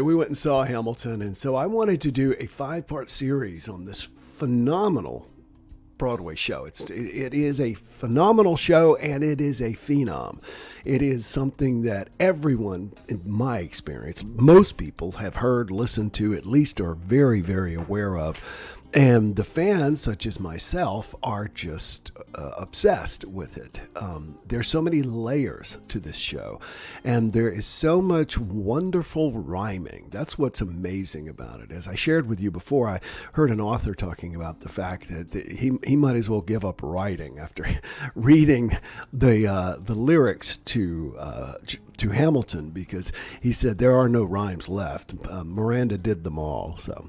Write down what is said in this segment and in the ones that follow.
We went and saw Hamilton, and so I wanted to do a 5-part series on this phenomenal Broadway show. It is a phenomenal show, and it is a phenom. It is something that everyone, in my experience, most people have heard, listened to, at least are very, very aware of. And the fans, such as myself, are just obsessed with it. There's so many layers to this show, and there is so much wonderful rhyming. That's what's amazing about it. As I shared with you before, I heard an author talking about the fact that he might as well give up writing after reading the lyrics to Hamilton, because he said there are no rhymes left. Miranda did them all. So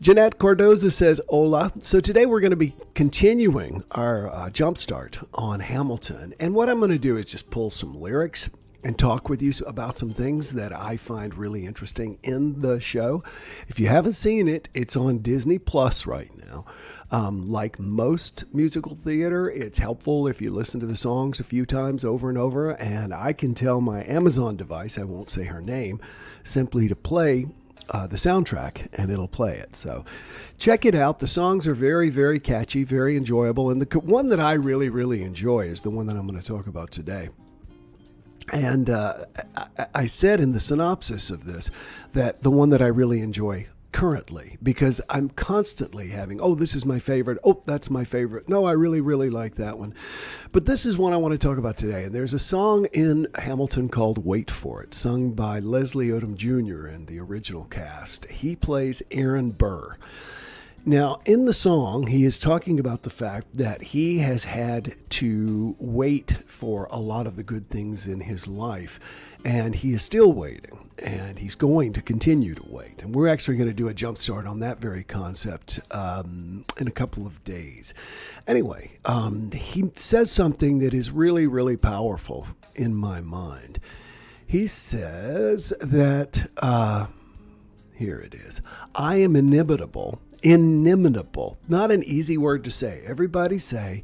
Jeanette Cardoza says, hola. So today we're going to be continuing our JumpStart on Hamilton. And what I'm going to do is just pull some lyrics and talk with you about some things that I find really interesting in the show. If you haven't seen it, it's on Disney Plus right now. Like most musical theater, it's helpful if you listen to the songs a few times over and over. And I can tell my Amazon device, I won't say her name, simply to play the soundtrack, and it'll play it. So check it out. The songs are very, very catchy, very enjoyable. And the one that I really, really enjoy is the one that I'm going to talk about today. And I said in the synopsis of this that the one that I really enjoy currently, because I'm constantly having, oh, this is my favorite. Oh, that's my favorite. No, I really, really like that one. But this is one I want to talk about today. And there's a song in Hamilton called Wait For It, sung by Leslie Odom Jr. and the original cast. He plays Aaron Burr. Now, in the song, he is talking about the fact that he has had to wait for a lot of the good things in his life, and he is still waiting, and he's going to continue to wait. And we're actually going to do a jumpstart on that very concept in a couple of days. Anyway, he says something that is really, really powerful in my mind. He says that, here it is, I am inimitable. Inimitable. Not an easy word to say. Everybody say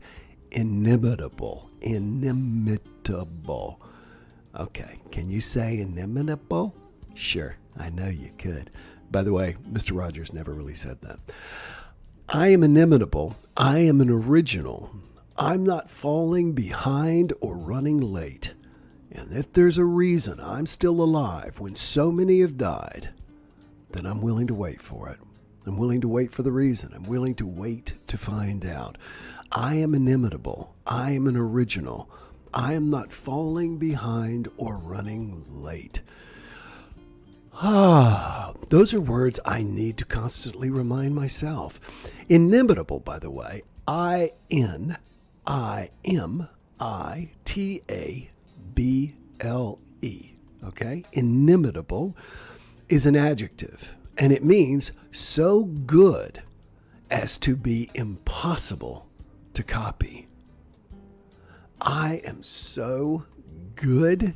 inimitable. Inimitable. Okay. Can you say inimitable? Sure. I know you could. By the way, Mr. Rogers never really said that. I am inimitable. I am an original. I'm not falling behind or running late. And if there's a reason I'm still alive when so many have died, then I'm willing to wait for it. I'm willing to wait for the reason. I'm willing to wait to find out. I am inimitable. I am an original. I am not falling behind or running late. Those are words I need to constantly remind myself. Inimitable, by the way, INIMITABLE. Okay? Inimitable is an adjective. And it means so good as to be impossible to copy. I am so good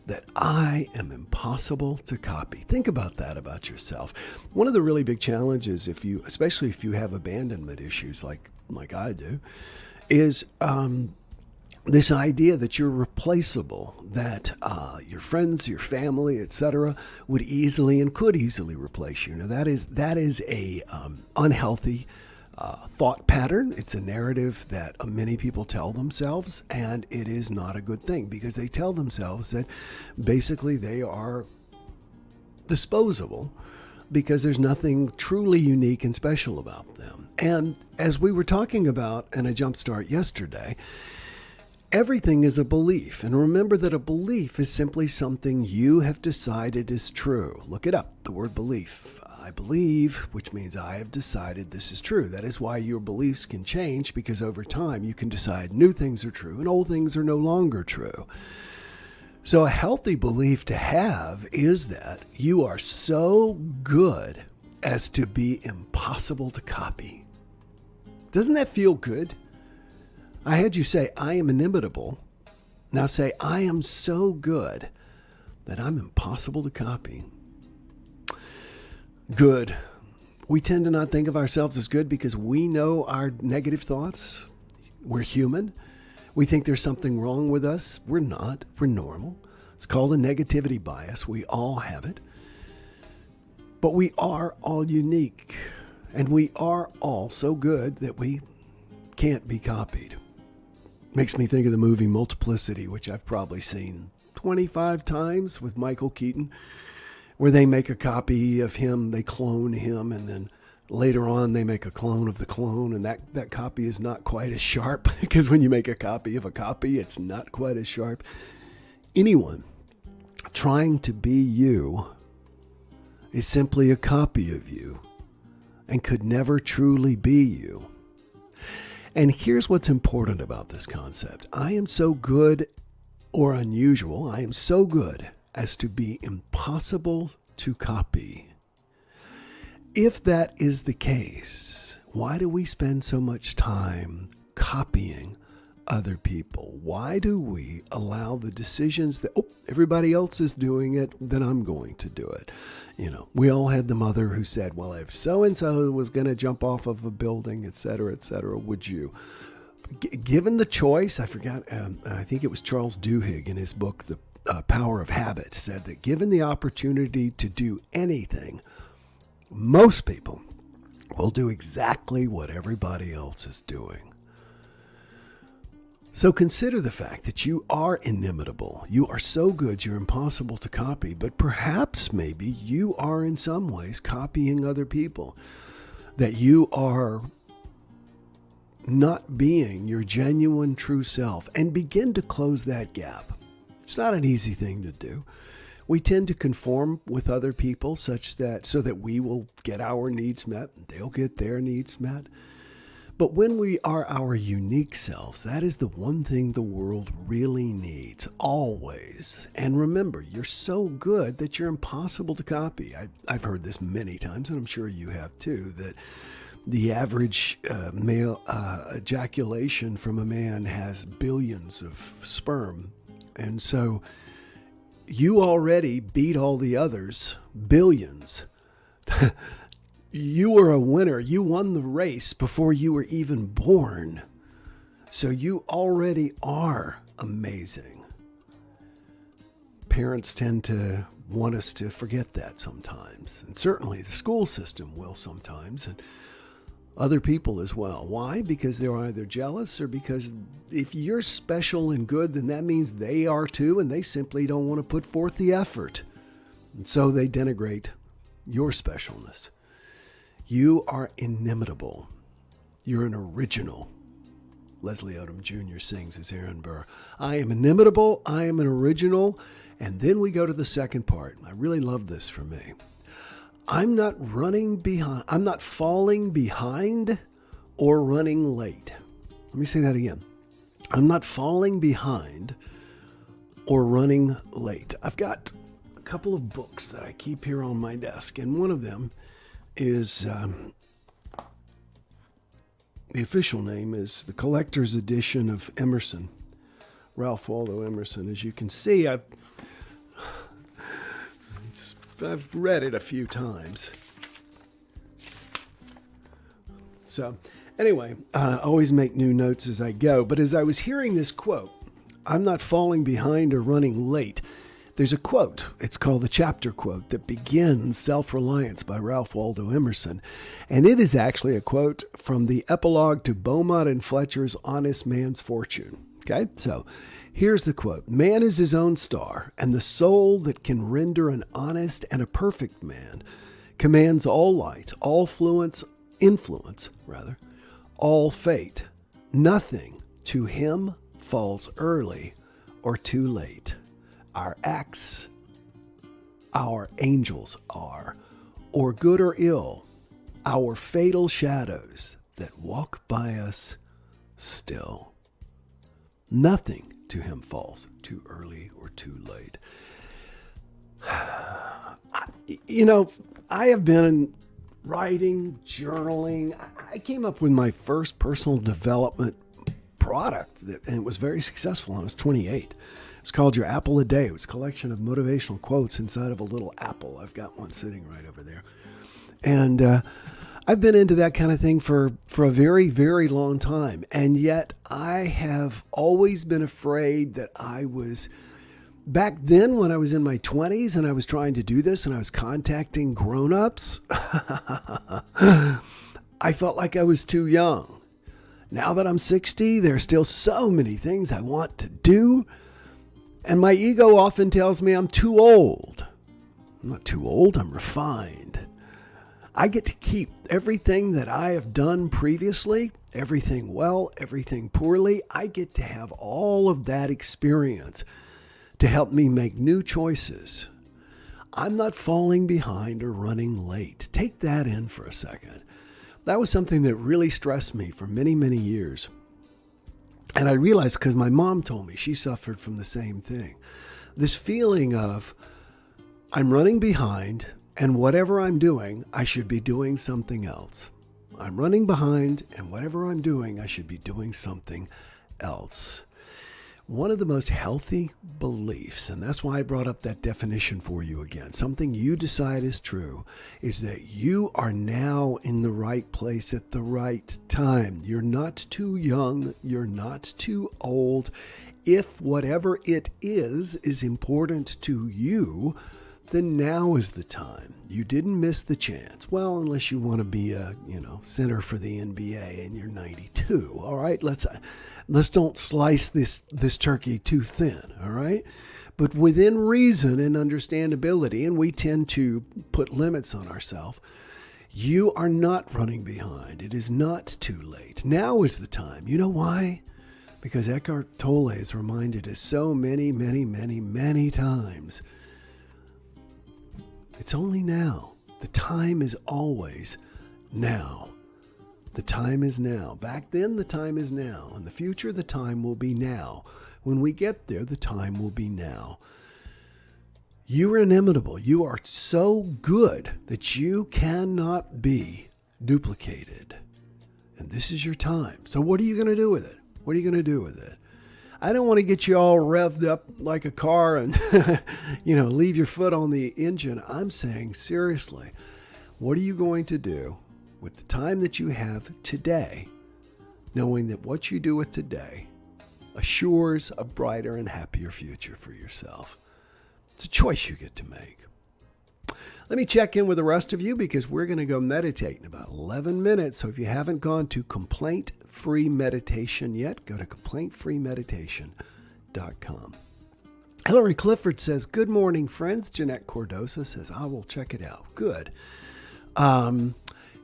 that I am impossible to copy. Think about that about yourself. One of the really big challenges, especially if you have abandonment issues like I do, is this idea that you're replaceable, that your friends, your family, etc., would easily and could easily replace you. Now that is a unhealthy thought pattern. It's a narrative that many people tell themselves, and it is not a good thing, because they tell themselves that basically they are disposable because there's nothing truly unique and special about them. And as we were talking about in a jumpstart yesterday, everything is a belief. And remember that a belief is simply something you have decided is true. Look it up, the word belief. I believe, which means I have decided this is true. That is why your beliefs can change, because over time you can decide new things are true and old things are no longer true. So a healthy belief to have is that you are so good as to be impossible to copy. Doesn't that feel good? I had you say, I am inimitable. Now say, I am so good that I'm impossible to copy. Good. We tend to not think of ourselves as good because we know our negative thoughts. We're human. We think there's something wrong with us. We're not. We're normal. It's called a negativity bias. We all have it. But we are all unique, and we are all so good that we can't be copied. Makes me think of the movie Multiplicity, which I've probably seen 25 times with Michael Keaton, where they make a copy of him, they clone him, and then later on they make a clone of the clone, and that copy is not quite as sharp, because when you make a copy of a copy, it's not quite as sharp. Anyone trying to be you is simply a copy of you and could never truly be you. And here's what's important about this concept. I am so good or unusual, I am so good as to be impossible to copy. If that is the case, why do we spend so much time copying other people? Why do we allow the decisions that, everybody else is doing it, then I'm going to do it? We all had the mother who said, well, if so-and-so was going to jump off of a building, et cetera, would you? Given the choice, I forgot, I think it was Charles Duhigg in his book, The Power of Habit, said that given the opportunity to do anything, most people will do exactly what everybody else is doing. So consider the fact that you are inimitable. You are so good you're impossible to copy, but perhaps maybe you are in some ways copying other people, that you are not being your genuine true self, and begin to close that gap. It's not an easy thing to do. We tend to conform with other people so that we will get our needs met and they'll get their needs met. But when we are our unique selves, that is the one thing the world really needs, always. And remember, you're so good that you're impossible to copy. I've heard this many times, and I'm sure you have too, that the average male ejaculation from a man has billions of sperm. And so you already beat all the others, billions. You were a winner. You won the race before you were even born. So you already are amazing. Parents tend to want us to forget that sometimes. And certainly the school system will sometimes. And other people as well. Why? Because they're either jealous, or because if you're special and good, then that means they are too, and they simply don't want to put forth the effort. And so they denigrate your specialness. You are inimitable. You're an original. Leslie Odom Jr. sings as Aaron Burr. I am inimitable. I am an original. And then we go to the second part. I really love this for me. I'm not falling behind or running late. Let me say that again. I'm not falling behind or running late. I've got a couple of books that I keep here on my desk, and one of them is, the official name is the collector's edition of Emerson, Ralph Waldo Emerson. As you can see, I've read it a few times. So anyway, I always make new notes as I go. But as I was hearing this quote, I'm not falling behind or running late, there's a quote. It's called the chapter quote that begins Self-Reliance by Ralph Waldo Emerson. And it is actually a quote from the epilogue to Beaumont and Fletcher's Honest Man's Fortune. Okay, so here's the quote. Man is his own star, and the soul that can render an honest and a perfect man commands all light, all influence, all fate. Nothing to him falls early or too late. Our acts, our angels are, or good or ill, our fatal shadows that walk by us still. Nothing to him falls too early or too late. I have been writing, journaling. I came up with my first personal development product, and it was very successful when I was 28. It's called Your Apple a Day. It was a collection of motivational quotes inside of a little apple. I've got one sitting right over there. And I've been into that kind of thing for a very, very long time. And yet I have always been afraid that I was Back then, when I was in my 20s and I was trying to do this and I was contacting grown-ups, I felt like I was too young. Now that I'm 60, there's still so many things I want to do. And my ego often tells me I'm too old. I'm not too old, I'm refined. I get to keep everything that I have done previously, everything well, everything poorly. I get to have all of that experience to help me make new choices. I'm not falling behind or running late. Take that in for a second. That was something that really stressed me for many, many years. And I realized because my mom told me she suffered from the same thing. This feeling of I'm running behind and whatever I'm doing, I should be doing something else. I'm running behind and whatever I'm doing, I should be doing something else. One of the most healthy beliefs, and that's why I brought up that definition for you again, something you decide is true, is that you are now in the right place at the right time. You're not too young. You're not too old. If whatever it is important to you, then now is the time. You didn't miss the chance. Well, unless you want to be a, center for the NBA and you're 92. All right, let's don't slice this turkey too thin. All right, but within reason and understandability, and we tend to put limits on ourselves. You are not running behind. It is not too late. Now is the time. You know why? Because Eckhart Tolle has reminded us so many, many, many, many times. It's only now. The time is always now. The time is now. Back then, the time is now. In the future, the time will be now. When we get there, the time will be now. You are inimitable. You are so good that you cannot be duplicated. And this is your time. So what are you going to do with it? What are you going to do with it? I don't want to get you all revved up like a car and, leave your foot on the engine. I'm saying, seriously, what are you going to do with the time that you have today, knowing that what you do with today assures a brighter and happier future for yourself? It's a choice you get to make. Let me check in with the rest of you because we're going to go meditate in about 11 minutes. So if you haven't gone to complaint-free meditation yet, go to complaintfreemeditation.com. Hillary Clifford says, good morning, friends. Jeanette Cordosa says, I will check it out. Good.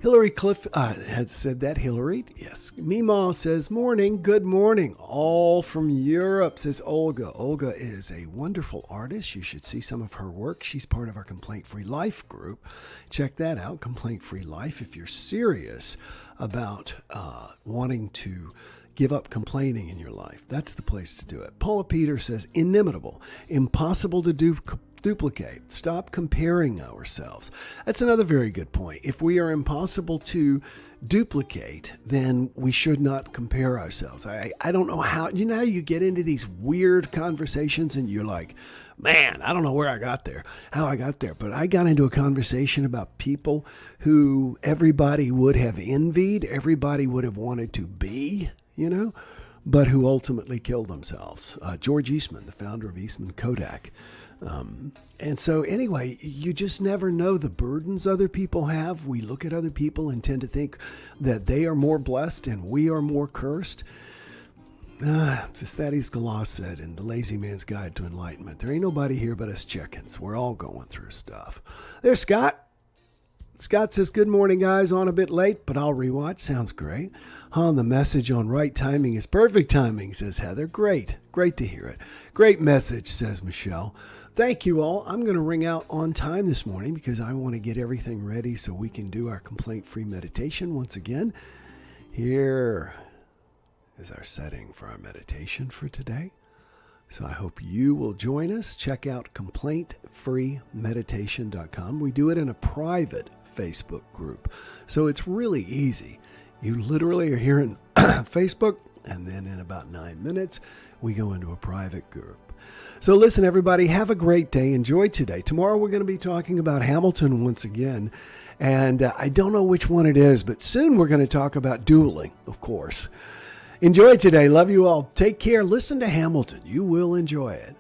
Hillary had said that. Hillary, yes. Meemaw says, morning, good morning. All from Europe, says Olga. Olga is a wonderful artist. You should see some of her work. She's part of our Complaint Free Life group. Check that out, Complaint Free Life, if you're serious about wanting to give up complaining in your life. That's the place to do it. Paula Peter says, inimitable, impossible to duplicate. Stop comparing ourselves. That's another very good point. If we are impossible to duplicate, then we should not compare ourselves. I don't know how, how you get into these weird conversations and you're like, man, I don't know where I got there, how I got there. But I got into a conversation about people who everybody would have envied, everybody would have wanted to be, but who ultimately killed themselves. George Eastman, the founder of Eastman Kodak. And so anyway, you just never know the burdens other people have. We look at other people and tend to think that they are more blessed and we are more cursed. Just Thaddeus Galas said in The Lazy Man's Guide to Enlightenment, there ain't nobody here but us chickens. We're all going through stuff. There's Scott. Scott says, good morning, guys. On a bit late, but I'll rewatch. Sounds great. The message on right timing is perfect timing, says Heather. Great. Great to hear it. Great message, says Michelle. Thank you all. I'm going to ring out on time this morning because I want to get everything ready so we can do our complaint-free meditation once again. Here is our setting for our meditation for today. So I hope you will join us. Check out complaintfreemeditation.com. We do it in a private Facebook group. So it's really easy. You literally are here in Facebook, and then in about 9 minutes, we go into a private group. So listen, everybody, have a great day. Enjoy today. Tomorrow we're going to be talking about Hamilton once again. And I don't know which one it is, but soon we're going to talk about dueling, of course. Enjoy today. Love you all. Take care. Listen to Hamilton. You will enjoy it.